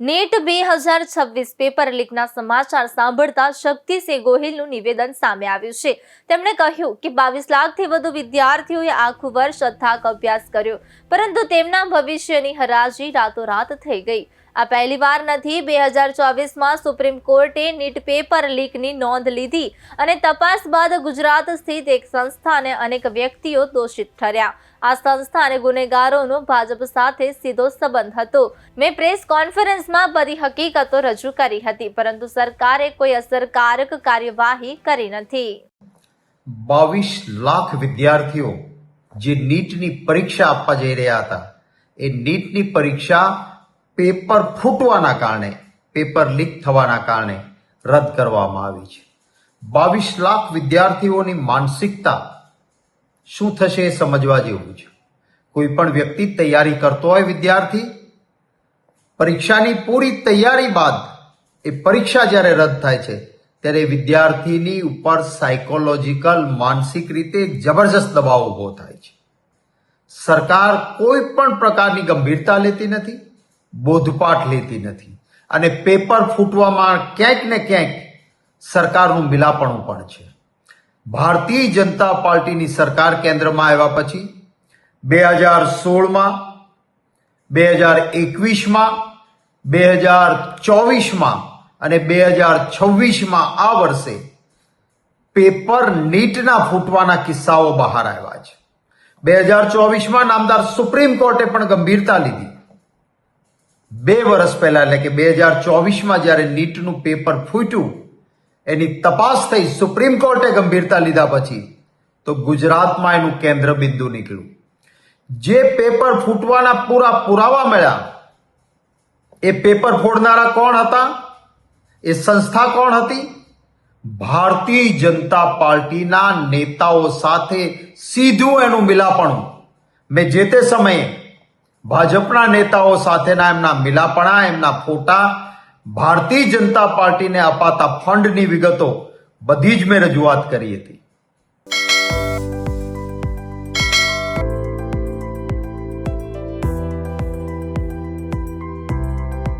Net 2026 paper લીકના સમાચાર સાંભળતા શક્તિસિંહ ગોહિલનું નિવેદન સામે આવ્યું છે। તેમણે કહ્યું કે 22 લાખથી વધુ વિદ્યાર્થીઓએ આખું વર્ષ અથાક અભ્યાસ કર્યો, પરંતુ તેમના ભવિષ્યની હરાજી રાતોરાત થઈ ગઈ। આ પહેલીવાર નથી। 2024માં સુપ્રીમ કોર્ટે નીટ પેપર લીકની નોંધ લીધી અને તપાસ બાદ ગુજરાત સ્થિત એક સંસ્થા અને અનેક વ્યક્તિઓ દોષિત ઠર્યા। આ સંસ્થા અને ગુનેગારોનો ભાજપ સાથે સીધો સંબંધ હતો। મેં પ્રેસ કોન્ફરન્સમાં બધી હકીકતો રજૂ કરી હતી, પરંતુ સરકારે કોઈ અસરકારક કાર્યવાહી કરી નથી। 22 લાખ વિદ્યાર્થીઓ જે નીટની પરીક્ષા આપવા જઈ રહ્યા હતા, એ નીટની પરીક્ષા પેપર ફૂટવાના કારણે, પેપર લીક થવાના કારણે રદ કરવામાં આવી છે। 22 લાખ વિદ્યાર્થીઓની માનસિકતા શું થશે એ સમજવા જેવું છે। કોઈ પણ વ્યક્તિ તૈયારી કરતો હોય, વિદ્યાર્થી પરીક્ષાની પૂરી તૈયારી બાદ એ પરીક્ષા જ્યારે રદ થાય છે ત્યારે વિદ્યાર્થીની ઉપર સાયકોલોજીકલ, માનસિક રીતે જબરજસ્ત દબાવ ઊભો થાય છે। સરકાર કોઈ પણ પ્રકારની ગંભીરતા લેતી નથી, બોધપાઠ લેતી નથી અને પેપર ફૂટવામાં ક્યાંક ને ક્યાંક સરકારનું મિલાપણું પણ છે। ભારતીય જનતા પાર્ટીની સરકાર કેન્દ્રમાં આવ્યા પછી 2016માં, 2021માં, 2024માં અને 2026માં આ વર્ષે પેપર નીટના ફૂટવાના કિસ્સાઓ બહાર આવ્યા છે। 2024માં નામદાર સુપ્રીમ કોર્ટે પણ ગંભીરતા લીધી। 2 વર્ષ પહેલા, એટલે કે 2024માં જ્યારે નીટનું પેપર ફૂટ્યું, એની તપાસ થઈ, સુપ્રીમ કોર્ટે ગંભીરતા લીધા પછી તો ગુજરાતમાં એનું કેન્દ્ર બિંદુ નીકળ્યું। જે પેપર ફૂટવાના પૂરા પુરાવા મળ્યા, એ પેપર ફોડનારા કોણ હતા? એ સંસ્થા કોણ હતી? ભારતીય જનતા પાર્ટીના નેતાઓ સાથે સીધું એનું મિલાપણું। મેં જે તે સમયે ભાજપના નેતાઓ સાથેના એમના મિલાપણા, એમના ફોટા, ભારતીય જનતા પાર્ટીને અપાતા ફંડની વિગતો બધી જ મેં રજૂઆત કરી હતી।